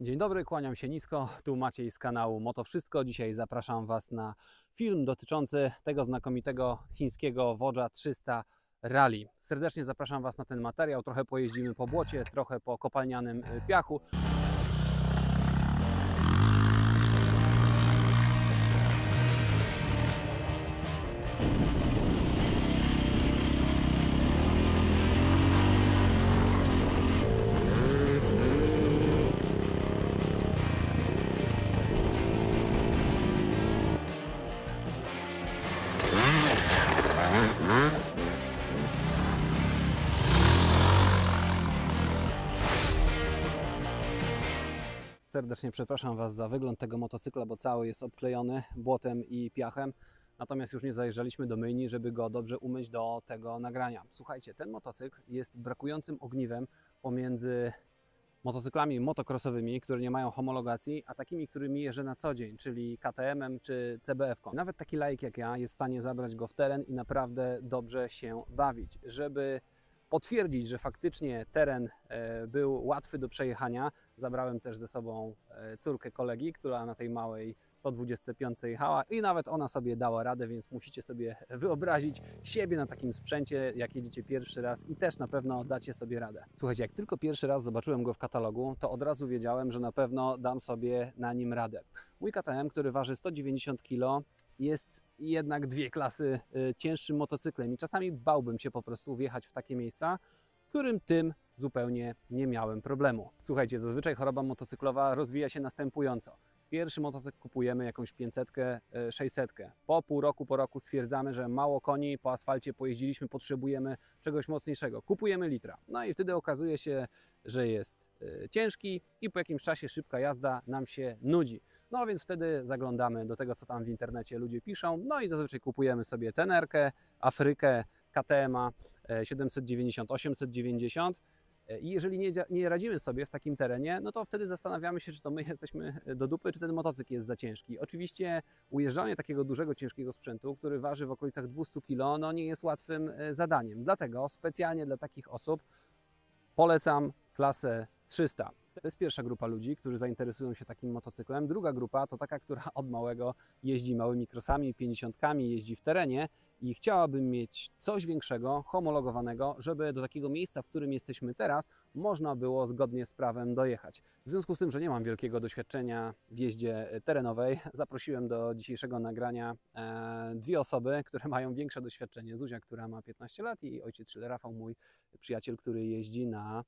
Dzień dobry, kłaniam się nisko, tu Maciej z kanału Moto Wszystko. Dzisiaj zapraszam Was na film dotyczący tego znakomitego chińskiego Vodza 300 Rally. Serdecznie zapraszam Was na ten materiał, trochę pojeździmy po błocie, trochę po kopalnianym piachu. Serdecznie przepraszam Was za wygląd tego motocykla, bo cały jest obklejony błotem i piachem. Natomiast już nie zajeżdżaliśmy do myjni, żeby go dobrze umyć do tego nagrania. Słuchajcie, ten motocykl jest brakującym ogniwem pomiędzy motocyklami motocrossowymi, które nie mają homologacji, a takimi, którymi jeżdżę na co dzień, czyli KTM-em czy CBF-ką. Nawet taki laik jak ja jest w stanie zabrać go w teren i naprawdę dobrze się bawić. Żeby potwierdzić, że faktycznie teren był łatwy do przejechania, zabrałem też ze sobą córkę kolegi, która na tej małej 125 jechała i nawet ona sobie dała radę, więc musicie sobie wyobrazić siebie na takim sprzęcie, jak jedziecie pierwszy raz i też na pewno dacie sobie radę. Słuchajcie, jak tylko pierwszy raz zobaczyłem go w katalogu, to od razu wiedziałem, że na pewno dam sobie na nim radę. Mój KTM, który waży 190 kg, jest jednak dwie klasy cięższym motocyklem i czasami bałbym się po prostu wjechać w takie miejsca, którym tym zupełnie nie miałem problemu. Słuchajcie, zazwyczaj choroba motocyklowa rozwija się następująco. Pierwszy motocykl kupujemy jakąś 500, 600. Po pół roku, po roku stwierdzamy, że mało koni, po asfalcie pojeździliśmy, potrzebujemy czegoś mocniejszego. Kupujemy litra. No i wtedy okazuje się, że jest ciężki i po jakimś czasie szybka jazda nam się nudzi. No więc wtedy zaglądamy do tego, co tam w internecie ludzie piszą, no i zazwyczaj kupujemy sobie Tenerkę, Afrykę, KTM-a 790, 890 i jeżeli nie radzimy sobie w takim terenie, no to wtedy zastanawiamy się, czy to my jesteśmy do dupy, czy ten motocykl jest za ciężki. Oczywiście ujeżdżanie takiego dużego, ciężkiego sprzętu, który waży w okolicach 200 kg, no nie jest łatwym zadaniem. Dlatego specjalnie dla takich osób polecam klasę 300. To jest pierwsza grupa ludzi, którzy zainteresują się takim motocyklem. Druga grupa to taka, która od małego jeździ małymi crossami, 50-kami, jeździ w terenie i chciałabym mieć coś większego, homologowanego, żeby do takiego miejsca, w którym jesteśmy teraz, można było zgodnie z prawem dojechać. W związku z tym, że nie mam wielkiego doświadczenia w jeździe terenowej, zaprosiłem do dzisiejszego nagrania dwie osoby, które mają większe doświadczenie. Zuzia, która ma 15 lat i ojciec, czyli Rafał, mój przyjaciel, który jeździ na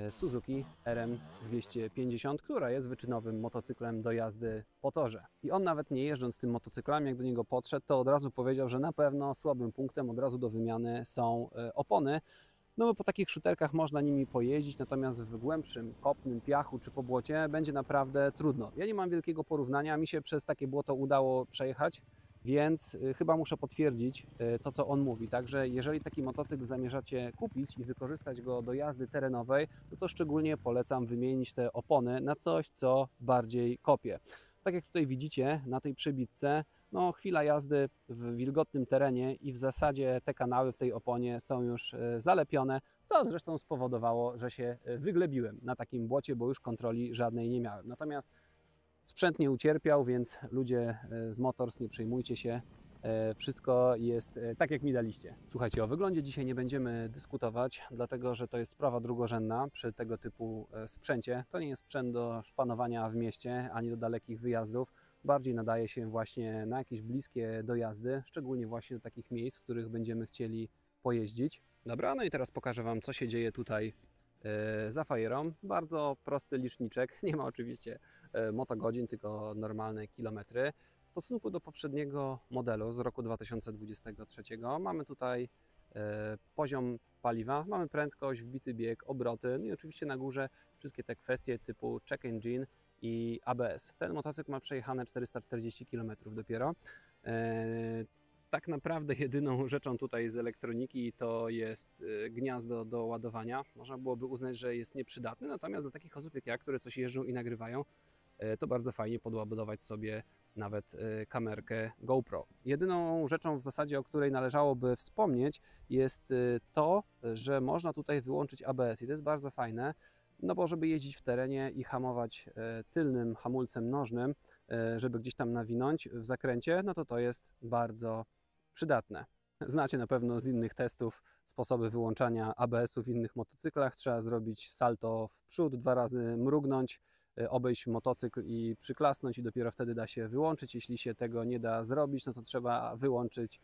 Suzuki RM250, która jest wyczynowym motocyklem do jazdy po torze. I on nawet nie jeżdżąc tym motocyklem, jak do niego podszedł, to od razu powiedział, że na pewno słabym punktem od razu do wymiany są opony. No bo po takich szuterkach można nimi pojeździć, natomiast w głębszym, kopnym piachu czy po błocie będzie naprawdę trudno. Ja nie mam wielkiego porównania, mi się przez takie błoto udało przejechać, więc chyba muszę potwierdzić to, co on mówi. Także jeżeli taki motocykl zamierzacie kupić i wykorzystać go do jazdy terenowej, no to szczególnie polecam wymienić te opony na coś, co bardziej kopie. Tak jak tutaj widzicie na tej przebitce, no chwila jazdy w wilgotnym terenie i w zasadzie te kanały w tej oponie są już zalepione, co zresztą spowodowało, że się wyglebiłem na takim błocie, bo już kontroli żadnej nie miałem. Natomiast sprzęt nie ucierpiał, więc ludzie z Motors, nie przejmujcie się, wszystko jest tak, jak mi daliście. Słuchajcie, o wyglądzie dzisiaj nie będziemy dyskutować, dlatego że to jest sprawa drugorzędna przy tego typu sprzęcie. To nie jest sprzęt do szpanowania w mieście, ani do dalekich wyjazdów. Bardziej nadaje się właśnie na jakieś bliskie dojazdy, szczególnie właśnie do takich miejsc, w których będziemy chcieli pojeździć. Dobra, no i teraz pokażę Wam, co się dzieje tutaj za fajerą. Bardzo prosty liczniczek, nie ma oczywiście motogodzin, tylko normalne kilometry. W stosunku do poprzedniego modelu z roku 2023 mamy tutaj poziom paliwa, mamy prędkość, wbity bieg, obroty, no i oczywiście na górze wszystkie te kwestie typu check engine i ABS. Ten motocykl ma przejechane 440 km dopiero. Tak naprawdę jedyną rzeczą tutaj z elektroniki to jest gniazdo do ładowania. Można byłoby uznać, że jest nieprzydatny, natomiast dla takich osób jak ja, które coś jeżdżą i nagrywają, to bardzo fajnie podładować sobie nawet kamerkę GoPro. Jedyną rzeczą w zasadzie, o której należałoby wspomnieć, jest to, że można tutaj wyłączyć ABS i to jest bardzo fajne. No bo żeby jeździć w terenie i hamować tylnym hamulcem nożnym, żeby gdzieś tam nawinąć w zakręcie, no to jest bardzo przydatne. Znacie na pewno z innych testów sposoby wyłączania ABS-u w innych motocyklach. Trzeba zrobić salto w przód, 2 razy mrugnąć, obejść motocykl i przyklasnąć i dopiero wtedy da się wyłączyć. Jeśli się tego nie da zrobić, no to trzeba wyłączyć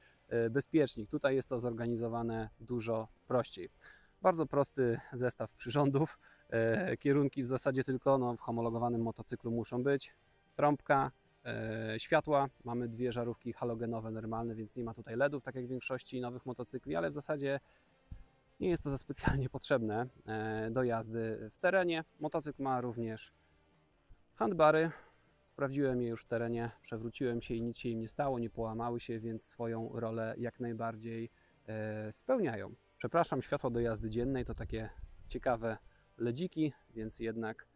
bezpiecznik. Tutaj jest to zorganizowane dużo prościej. Bardzo prosty zestaw przyrządów. Kierunki w zasadzie tylko w homologowanym motocyklu muszą być. Trąbka, światła. Mamy 2 żarówki halogenowe normalne, więc nie ma tutaj LEDów, tak jak w większości nowych motocykli, ale w zasadzie nie jest to za specjalnie potrzebne do jazdy w terenie. Motocykl ma również handbary. Sprawdziłem je już w terenie, przewróciłem się i nic się im nie stało, nie połamały się, więc swoją rolę jak najbardziej spełniają. Przepraszam, światło do jazdy dziennej to takie ciekawe ledziki, więc jednak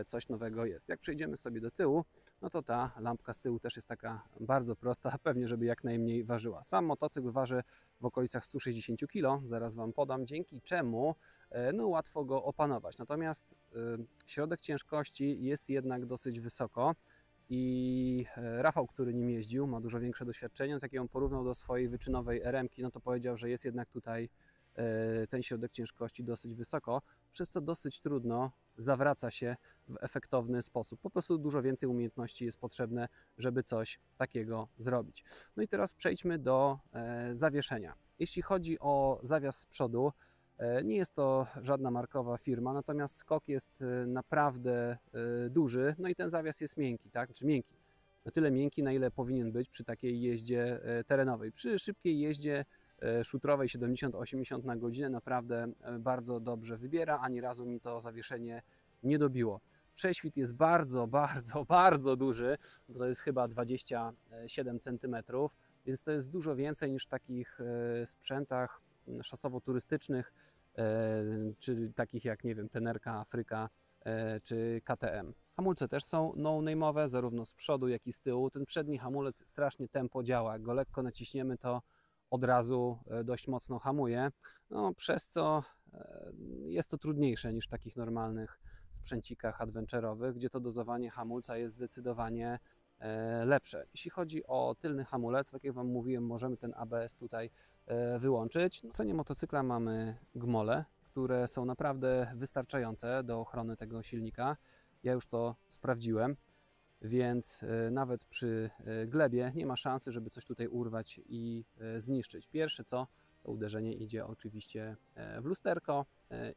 coś nowego jest. Jak przejdziemy sobie do tyłu, no to ta lampka z tyłu też jest taka bardzo prosta, pewnie żeby jak najmniej ważyła. Sam motocykl waży w okolicach 160 kg, zaraz Wam podam, dzięki czemu łatwo go opanować. Natomiast środek ciężkości jest jednak dosyć wysoko i Rafał, który nim jeździł, ma dużo większe doświadczenie, tak ją porównał do swojej wyczynowej RM-ki, no to powiedział, że jest jednak tutaj ten środek ciężkości dosyć wysoko, przez co dosyć trudno zawraca się w efektowny sposób. Po prostu dużo więcej umiejętności jest potrzebne, żeby coś takiego zrobić. No i teraz przejdźmy do zawieszenia. Jeśli chodzi o zawias z przodu, nie jest to żadna markowa firma, natomiast skok jest naprawdę duży, no i ten zawias jest miękki, tak? Czy miękki? Na tyle miękki, na ile powinien być przy takiej jeździe terenowej. Przy szybkiej jeździe szutrowej 70-80 na godzinę naprawdę bardzo dobrze wybiera, ani razu mi to zawieszenie nie dobiło. Prześwit jest bardzo duży, bo to jest chyba 27 cm, więc to jest dużo więcej niż w takich sprzętach szasowo-turystycznych, czy takich jak, nie wiem, Tenerka, Afryka czy KTM. Hamulce też są no-name'owe, zarówno z przodu, jak i z tyłu. Ten przedni hamulec strasznie tempo działa. Jak go lekko naciśniemy, to od razu dość mocno hamuje, no, przez co jest to trudniejsze niż w takich normalnych sprzęcikach adventurowych, gdzie to dozowanie hamulca jest zdecydowanie lepsze. Jeśli chodzi o tylny hamulec, tak jak Wam mówiłem, możemy ten ABS tutaj wyłączyć. W cenie motocykla mamy gmole, które są naprawdę wystarczające do ochrony tego silnika. Ja już to sprawdziłem, więc nawet przy glebie nie ma szansy, żeby coś tutaj urwać i zniszczyć. Pierwsze co, to uderzenie idzie oczywiście w lusterko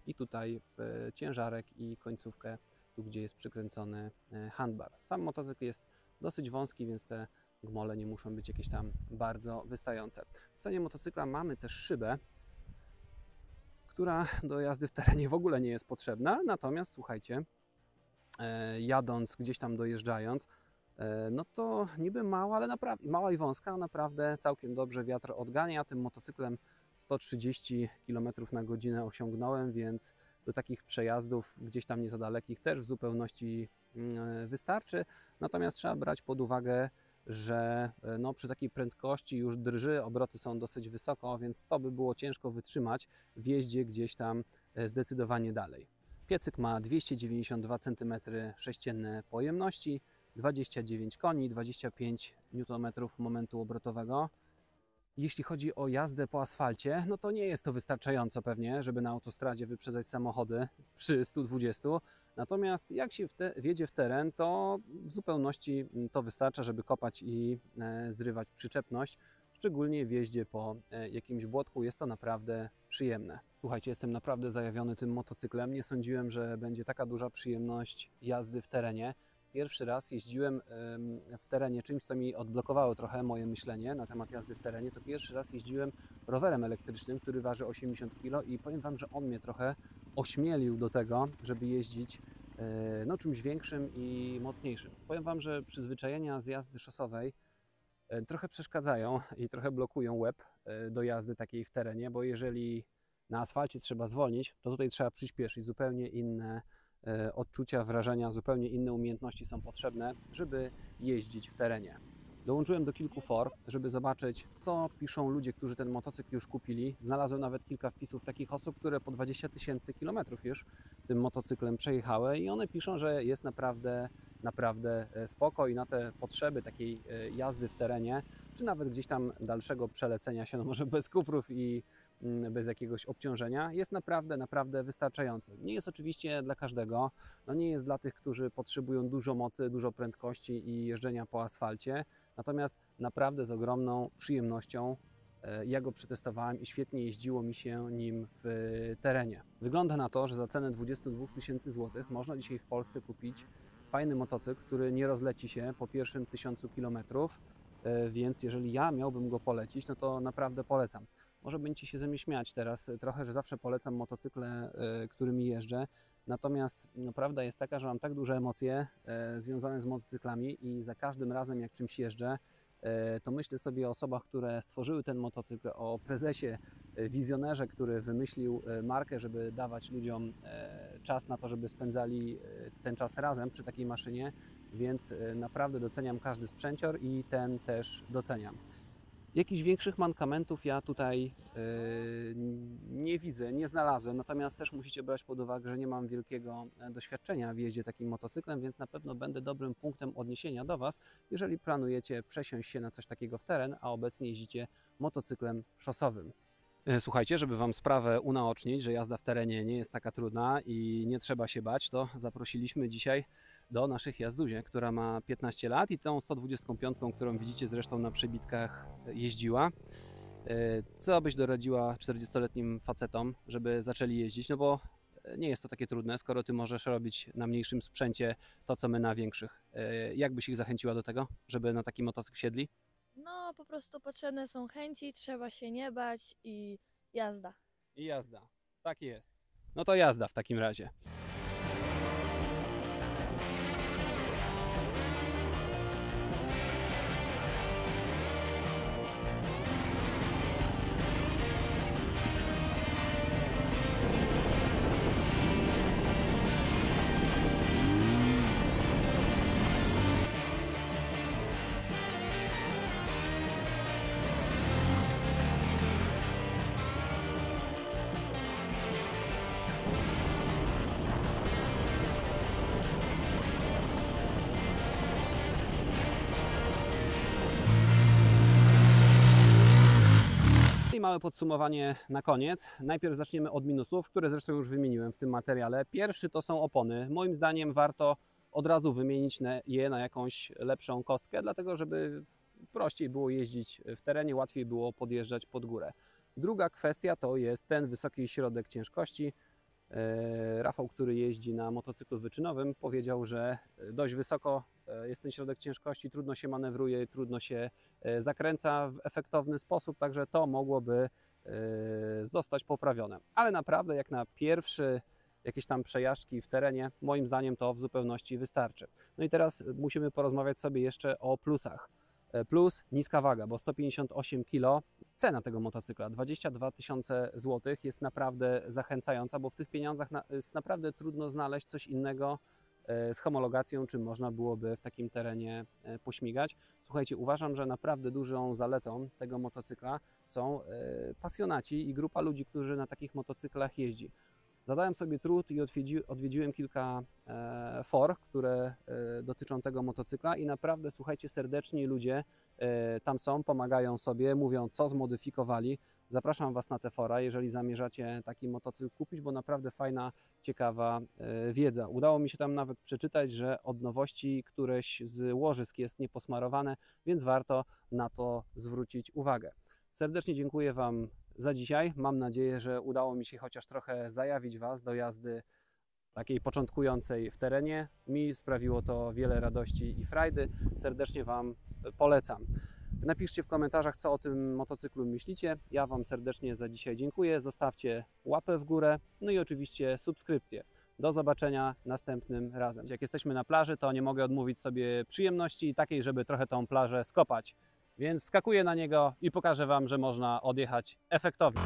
i tutaj w ciężarek i końcówkę, tu gdzie jest przykręcony handbar. Sam motocykl jest dosyć wąski, więc te gmole nie muszą być jakieś tam bardzo wystające. W cenie motocykla mamy też szybę, która do jazdy w terenie w ogóle nie jest potrzebna, natomiast słuchajcie, jadąc, gdzieś tam dojeżdżając, no to niby mała, ale naprawdę mała i wąska, naprawdę całkiem dobrze wiatr odgania. Tym motocyklem 130 km na godzinę osiągnąłem, więc do takich przejazdów gdzieś tam nie za dalekich też w zupełności wystarczy. Natomiast trzeba brać pod uwagę, że no, przy takiej prędkości już drży, obroty są dosyć wysoko, więc to by było ciężko wytrzymać w jeździe gdzieś tam zdecydowanie dalej. Piecyk ma 292 cm3 pojemności, 29 koni, 25 Nm momentu obrotowego. Jeśli chodzi o jazdę po asfalcie, no to nie jest to wystarczająco pewnie, żeby na autostradzie wyprzedzać samochody przy 120. Natomiast jak się wjedzie w teren, to w zupełności to wystarcza, żeby kopać i zrywać przyczepność. Szczególnie w jeździe po jakimś błotku jest to naprawdę przyjemne. Słuchajcie, jestem naprawdę zajawiony tym motocyklem. Nie sądziłem, że będzie taka duża przyjemność jazdy w terenie. Pierwszy raz jeździłem w terenie czymś, co mi odblokowało trochę moje myślenie na temat jazdy w terenie. To pierwszy raz jeździłem rowerem elektrycznym, który waży 80 kg i powiem Wam, że on mnie trochę ośmielił do tego, żeby jeździć no, czymś większym i mocniejszym. Powiem Wam, że przyzwyczajenia z jazdy szosowej trochę przeszkadzają i trochę blokują łeb do jazdy takiej w terenie, bo jeżeli na asfalcie trzeba zwolnić, to tutaj trzeba przyspieszyć. Zupełnie inne odczucia, wrażenia, zupełnie inne umiejętności są potrzebne, żeby jeździć w terenie. Dołączyłem do kilku for, żeby zobaczyć, co piszą ludzie, którzy ten motocykl już kupili. Znalazłem nawet kilka wpisów takich osób, które po 20 000 kilometrów już tym motocyklem przejechały i one piszą, że jest naprawdę spoko i na te potrzeby takiej jazdy w terenie, czy nawet gdzieś tam dalszego przelecenia się, no może bez kufrów i bez jakiegoś obciążenia, jest naprawdę wystarczający. Nie jest oczywiście dla każdego, no nie jest dla tych, którzy potrzebują dużo mocy, dużo prędkości i jeżdżenia po asfalcie, natomiast naprawdę z ogromną przyjemnością ja go przetestowałem i świetnie jeździło mi się nim w terenie. Wygląda na to, że za cenę 22 000 złotych można dzisiaj w Polsce kupić fajny motocykl, który nie rozleci się po pierwszym 1000 kilometrów, więc jeżeli ja miałbym go polecić, no to naprawdę polecam. Może będziecie się ze mnie śmiać teraz trochę, że zawsze polecam motocykle, którymi jeżdżę. Natomiast no, prawda jest taka, że mam tak duże emocje związane z motocyklami i za każdym razem jak czymś jeżdżę, to myślę sobie o osobach, które stworzyły ten motocykl, o prezesie, wizjonerze, który wymyślił markę, żeby dawać ludziom czas na to, żeby spędzali ten czas razem przy takiej maszynie, więc naprawdę doceniam każdy sprzęcior i ten też doceniam. Jakichś większych mankamentów ja tutaj nie widzę, nie znalazłem, natomiast też musicie brać pod uwagę, że nie mam wielkiego doświadczenia w jeździe takim motocyklem, więc na pewno będę dobrym punktem odniesienia do Was, jeżeli planujecie przesiąść się na coś takiego w teren, a obecnie jeździcie motocyklem szosowym. Słuchajcie, żeby Wam sprawę unaocznić, że jazda w terenie nie jest taka trudna i nie trzeba się bać, to zaprosiliśmy dzisiaj do naszych Jazduzie, która ma 15 lat i tą 125, którą widzicie zresztą na przebitkach, jeździła. Co byś doradziła 40-letnim facetom, żeby zaczęli jeździć? No bo nie jest to takie trudne, skoro Ty możesz robić na mniejszym sprzęcie to, co my na większych. Jak byś ich zachęciła do tego, żeby na taki motocykl siedli? No, po prostu potrzebne są chęci, trzeba się nie bać i jazda. I jazda. Tak jest. No to jazda w takim razie. I małe podsumowanie na koniec. Najpierw zaczniemy od minusów, które zresztą już wymieniłem w tym materiale. Pierwszy to są opony. Moim zdaniem warto od razu wymienić je na jakąś lepszą kostkę, dlatego żeby prościej było jeździć w terenie, łatwiej było podjeżdżać pod górę. Druga kwestia to jest ten wysoki środek ciężkości. Rafał, który jeździ na motocyklu wyczynowym, powiedział, że dość wysoko jest ten środek ciężkości, trudno się manewruje, trudno się zakręca w efektowny sposób, także to mogłoby zostać poprawione. Ale naprawdę jak na pierwszy jakieś tam przejażdżki w terenie, moim zdaniem to w zupełności wystarczy. No i teraz musimy porozmawiać sobie jeszcze o plusach. Plus niska waga, bo 158 kg, cena tego motocykla 22 000 złotych jest naprawdę zachęcająca, bo w tych pieniądzach jest naprawdę trudno znaleźć coś innego z homologacją, czym można byłoby w takim terenie pośmigać. Słuchajcie, uważam, że naprawdę dużą zaletą tego motocykla są pasjonaci i grupa ludzi, którzy na takich motocyklach jeździ. Zadałem sobie trud i odwiedziłem kilka for, które dotyczą tego motocykla i naprawdę, słuchajcie, serdeczni ludzie tam są, pomagają sobie, mówią, co zmodyfikowali. Zapraszam Was na te fora, jeżeli zamierzacie taki motocykl kupić, bo naprawdę fajna, ciekawa wiedza. Udało mi się tam nawet przeczytać, że od nowości któreś z łożysk jest nieposmarowane, więc warto na to zwrócić uwagę. Serdecznie dziękuję Wam za dzisiaj. Mam nadzieję, że udało mi się chociaż trochę zajawić Was do jazdy takiej początkującej w terenie. Mi sprawiło to wiele radości i frajdy. Serdecznie Wam polecam. Napiszcie w komentarzach, co o tym motocyklu myślicie. Ja Wam serdecznie za dzisiaj dziękuję. Zostawcie łapę w górę, no i oczywiście subskrypcję. Do zobaczenia następnym razem. Jak jesteśmy na plaży, to nie mogę odmówić sobie przyjemności takiej, żeby trochę tą plażę skopać. Więc skakuję na niego i pokażę Wam, że można odjechać efektownie.